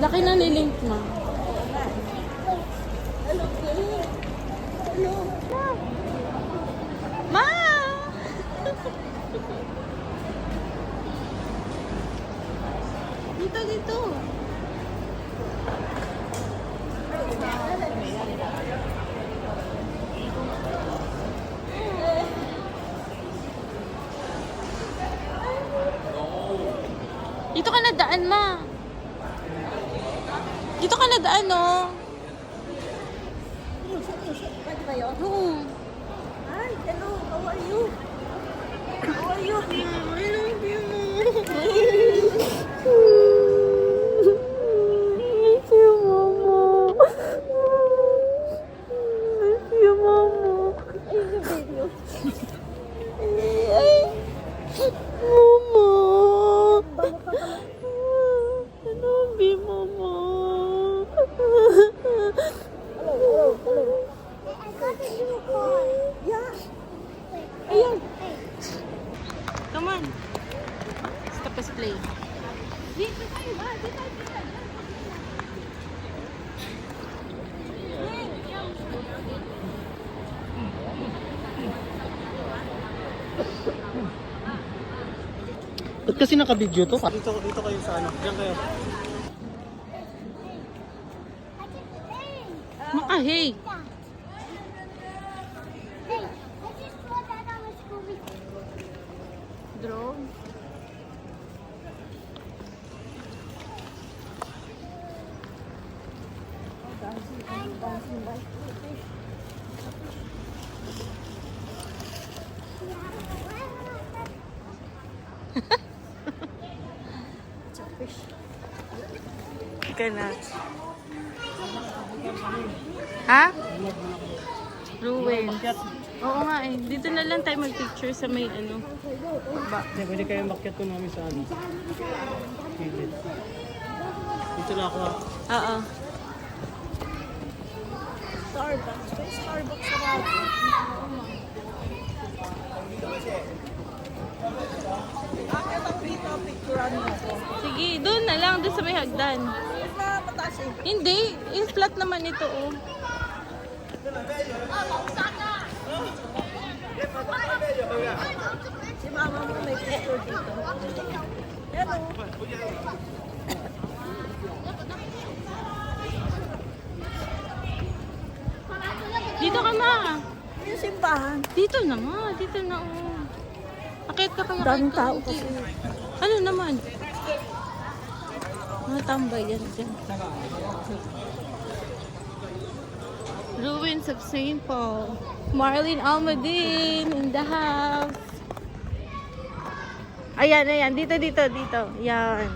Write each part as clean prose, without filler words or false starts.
Laki na ni Link, ma. Ma! Dito, dito. Dito ka na daan, ma. Dito ka na daan, no? Pwede ba yun? Oo. Hi, hello, how are you? How are you? I love you, ma. Miss you, mama. Miss you, mama. Ayun yung video. Ay, mama. Bago ka pala. I love you, mama. Hello, hello. I got a new car. Yeah. Ayun. Come on. Stop us play. Dito tayo ba? Dito tayo. Ba't kasi naka-video to? Dito kayo sa ano? Diyan kayo. Hey. Hey, I just saw that on the Scooby. Drone. Ika na. Ha? Ruin. Oo nga eh. Dito na lang tayo mag-picture sa may ano. Baba. Hindi, pwede kayo makyat ko namin sa ano. Pilit. Dito na ako. Oo. Starbucks. May Starbucks sa Rabi. Akit ang dito, picturean mo ako. Sige, doon na lang. Doon sa may hagdan. Huwag na mataas eh. Hindi. Yung flat naman ito oh. Si mama mo may picture dito. Hello. Dito ka ma. Yung simbahan. Dito na ma. Dito na oh. Akit ka kaya Daming kahit tao kaunti. kasi. Ano naman? Mga tambay yan dyan. Ruins of St. Paul. Marlene Almadine in the house. Ayan, ayan. Dito, dito, dito. Yan.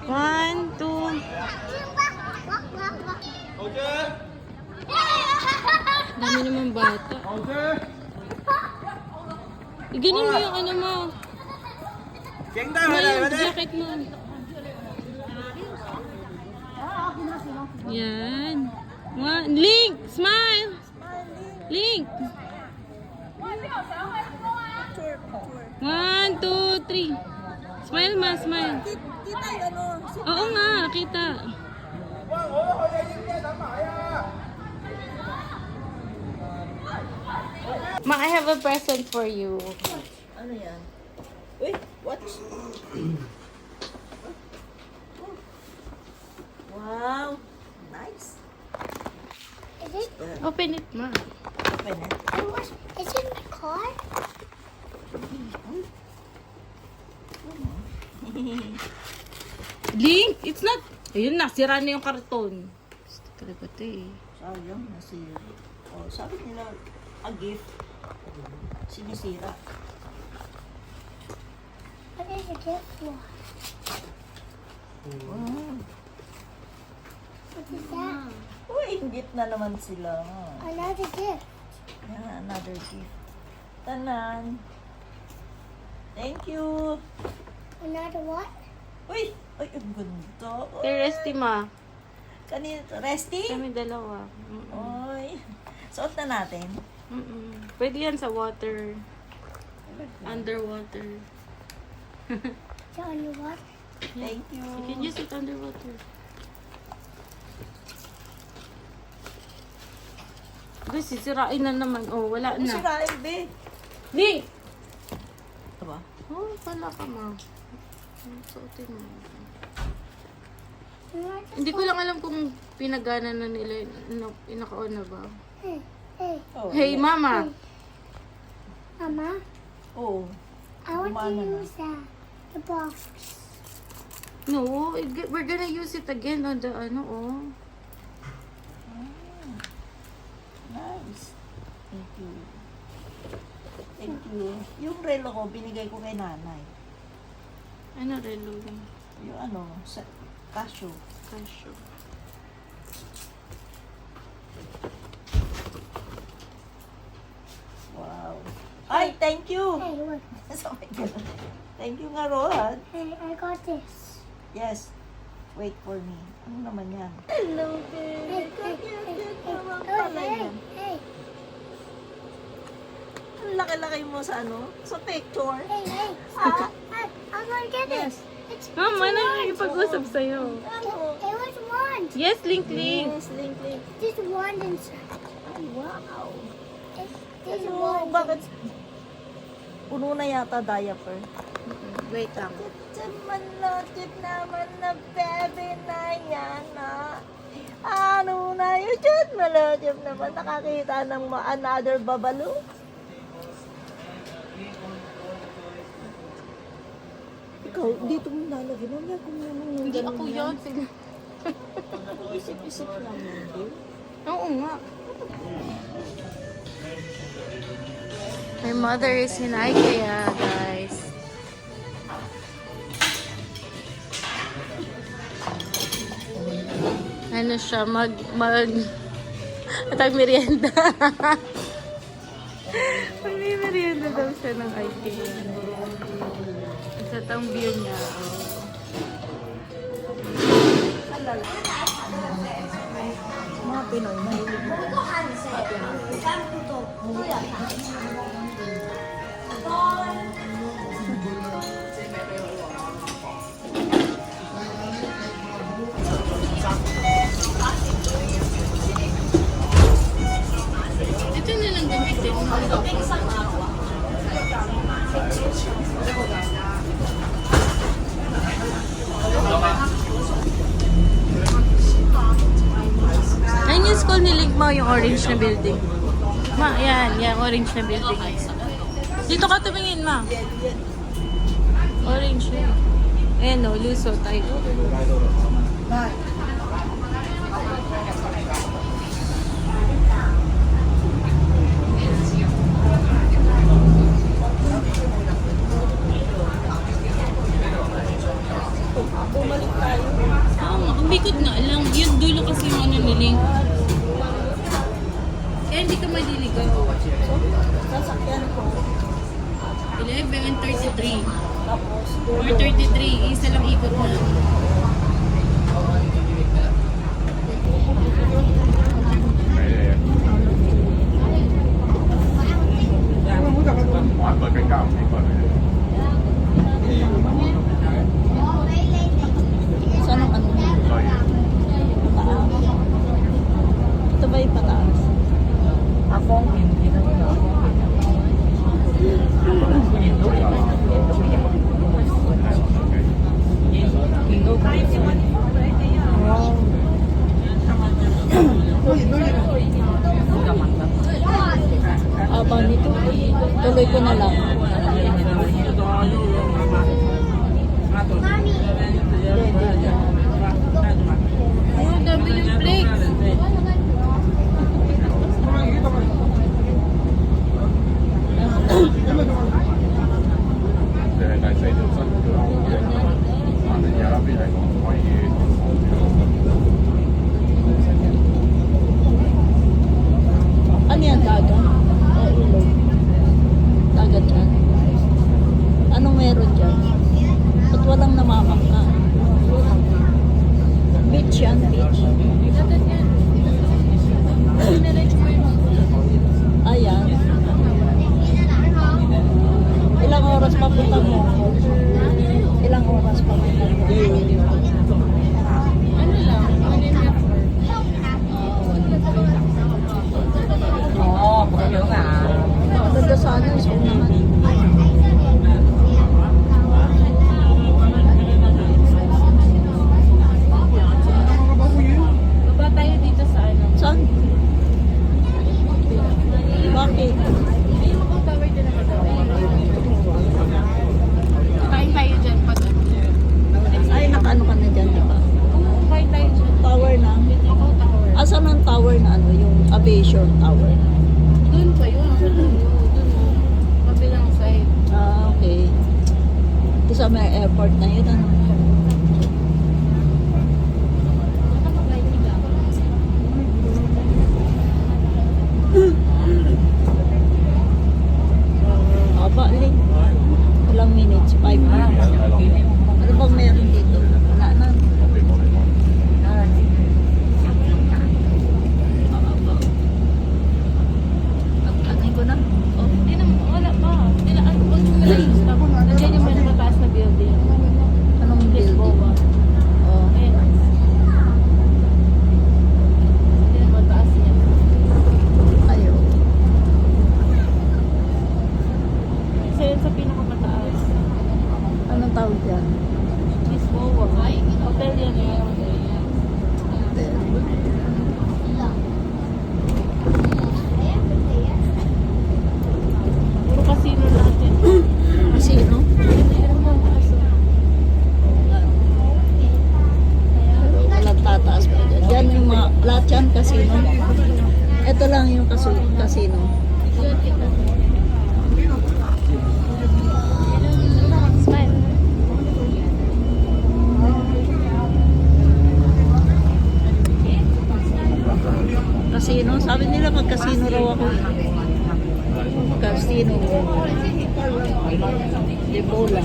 1, 2. Dami naman bata. Iganin mo yung ano mo. Yung jacket mo. Yan. Link! Smile! Link! Picture. 1, 2, 3. Smile ma, smile. Kita yung ano. Oo nga, kita. Ma, I have a present for you. Ano yan? Uy, watch. Wow. Nice. Is it? Open it, ma. Open it. Is it my car? Link, it's not... Ayun na, sira na yung karton. Gusto talaga ito eh. Sayang, nasira. Oh, sabi nila, a gift. Sinisira. What is the gift for? Wow. What is that? Uy, inggit na naman sila. Another gift. Yeah, another gift. Tanan. Thank you. Another what? Uy, ay, ang ganda. Kay Resty, ma. Kanina, resting? Kami dalawa. Oy. Suot na natin. Pwede yan sa water. Underwater. So, ano what? Thank you. You can use it underwater. Guys, sisirain na naman. Oh, wala na. Sirain, be. Ning! Diba? Oh, pala ka, ma. Suotin mo. Hindi ko lang alam kung pinagana na nila. Inaka-on na ba? Hey, hey, Oh, Hey, mama. Mama, Oh. I want Gumana to na. use the box. No, we're gonna use it again on the ano, oh. Nice. Thank you. Thank you. Yung relo ko, binigay ko kay nanay. Ano, relo yun? Yung ano, sa Casio. Casio. Wow. Ay, thank you. Hey, look. So, thank you nga, Rohan. Hey, I got this. Yes. Wait for me. Ano naman yan? Hello, Hey, hey, hey, hey, hey, Ang laki-laki mo sa ano? Sa picture. hey, hey, Ah, hey, I'm gonna get yes. this. It's Mama, nakikipag-usap sa'yo. Ano? It was one. Yes, Link Link. Yes, link. Just one inside. Ay, wow. There's Ano? one. Bakit? Puno na yata diaper. Wait lang. Malapit naman na bebe na yan, ha? Ano na yun dyan? Malapit naman. Nakakita ng another babalu. Ikaw, dito mo lalagyan. Mamaya kung ano Hindi ako yun. Sige. Isip-isip lang yun, babe. Oo nga. My mother is in IKEA, guys. Ano siya, atag merienda. May merienda daw siya ng IKEA. Sa tang view niya. Oh. Mga Pinoy, mahilig mo. Ito na lang gamitin mo. Ayun yung school ni Link Mo, yung orange na building. Ma, yan, orange na building. Dito ka tumingin, ma. Orange na. Ayan o, Luso tayo. Ang bikod nga lang. Yung dulo kasi yung ano ni Link. Kaya hindi ka maliligaw. Sasakyan ko. 11 and 33. Tapos, Or 33. Isa lang ikot na. saan ang ano? Pataas. Ito ba yung pataas? Ako? Abang nito, tuloy ko na lang. Oh, dami yung flakes. Ano yan, dagat? O ilog? Dagat yan? Anong meron dyan? Ba't walang namamangka? Beach yan, beach. Dagat yan. Sinarage mo yun. Ayan. Ilang oras papunta mo? ilang oras pa may Ano lang? Ano yung network? Maganda sana yung school naman. Baba tayo dito sa ano? Saan? Bakit? Ay, mag-tower din naman daw. Kain tayo dyan pag ano. Ay, nakaano ka na dyan, di ba? Oo, kain tayo dyan. Tower na. Oo, tower. Asan ang tower na ano? Yung aviation tower. Doon pa yun. Doon o. Kabilang side. Ah, okay. Ito sa may airport na yun, ano? Haba, Ling. Ilang minutes? 5 minutes. Ano bang meron dito? Wala na. Pagkanin ko na. Oh, hindi na, wala pa. Hindi na, ano, wag mo na i-stop. Nandiyan yung may mataas na building. Anong building? Lisboa. Oh. Ayun. Hindi na mataas niya. Ayaw. Isa yun sa pinakamataas. Anong tawag dyan? Lisboa. Hotel yan eh. Puro casino lahat yan. Casino? Pero mo, kaso. Walang tataas pa dyan. Dyan yung mga, lahat yan casino. Ito lang yung casino. Smile. Casino? Sabi nila mag-casino raw ako eh. Casino. De Bola.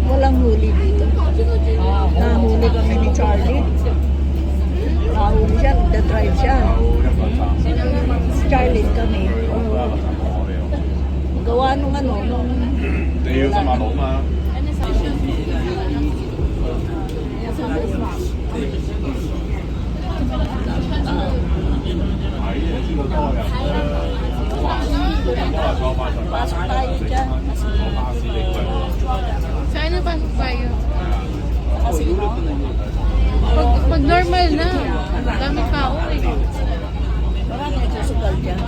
Walang huli dito. Nahuli kami ni Charlie. Nahuli siya, nagda-drive siya. Charlie kami. Gawa nung ano, nung... 你要新馬路嘛？ Ano sa係啊，知道多人。Pasok tayo dyan. Saan na pasok tayo? Casino. Pag normal na. Daming tao eh. Marami nagsusugal dyan.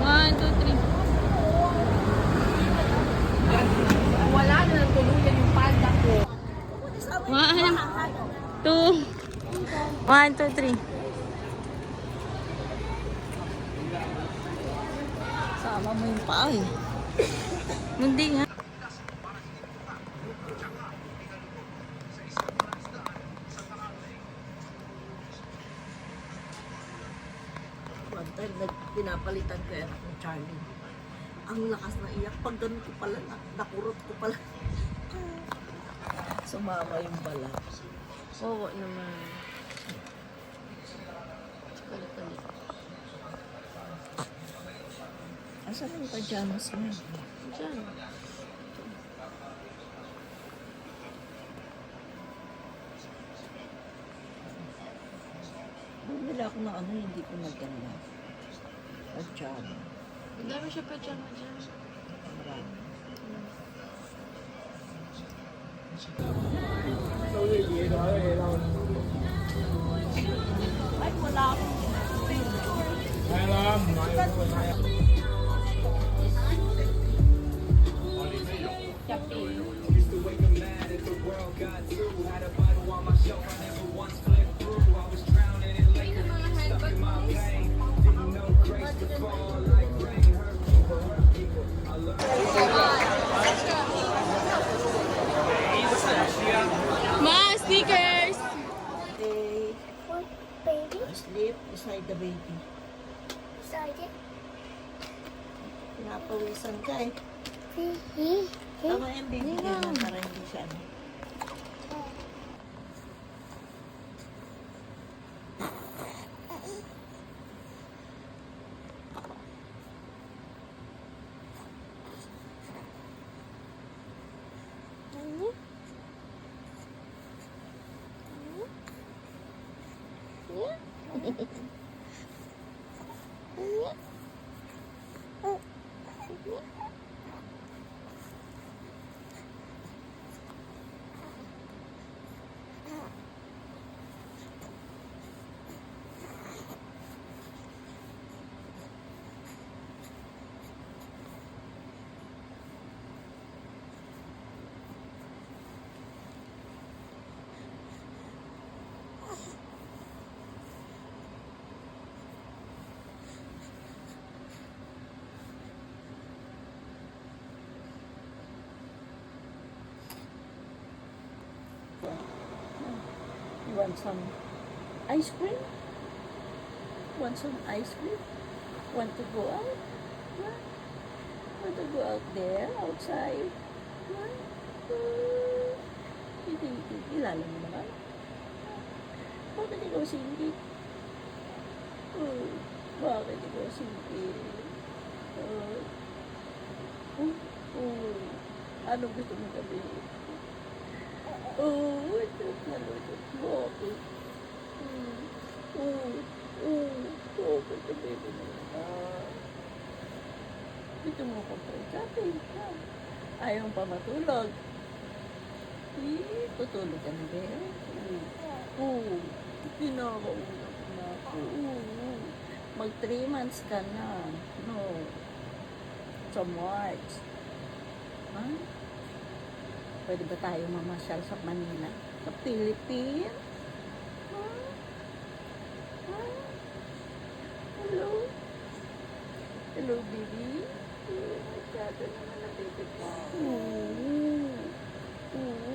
One, two, three. Wala na natuluyan yung panda ko. One, two. One, two, three. Sama mo yung paa eh. Hindi nga. One time, pinapalitan ko yan akong Charlie. Ang lakas na iyak. Pag ganun ko pala, nakurot ko pala. Sumama yung bala. Oo naman. Balik-balik. Asan yung pajamas mo? Diyan. Bumili ako ng ano, hindi ko maganda. Pajama. Ang dami siya pajama dyan. Marami. Ay, wala akong Ma, sneakers! They What, baby? sleep beside the baby. Beside it? Pinapawisan ka eh. Tama yung bibigyan mo para hindi siya ano. You want some ice cream? Want some ice cream? Want to go out? Huh? Want to go out there, outside? Huh? Kilala mo naman. Bakit ikaw singit? Bakit ikaw singit? Ano gusto mo sabihin? Ito nalulot mo ako. Bakit sabihin mo naman? Gusto mo kong pagkapin, ha? Ayaw pa matulog. Tutulog ka na ba? Kinakaulog na ako. Mag 3 months ka na. No. Sa March. Ha? Pwede ba tayo mamasyal sa Manila? Sa Philippines? Ha? Ha? Hello? Hello, baby? Masyado naman na baby ko.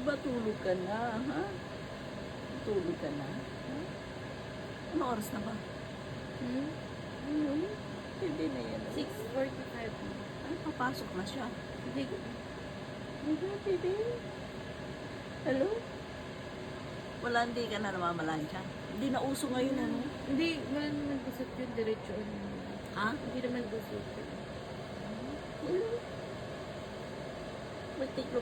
Batulog ka na, ha? Batulog ka na, ha? Ano oras na ba? Hindi na yan. 6:45. Ay, papasok na siya. Hindi ko. Baby? Hello? Wala, hindi ka na namamalansya. Hindi na uso ngayon, ano? Hindi, wala naman gusot yun. Diretso. Ha? Hindi naman gusot yun. Hello? Magtiklop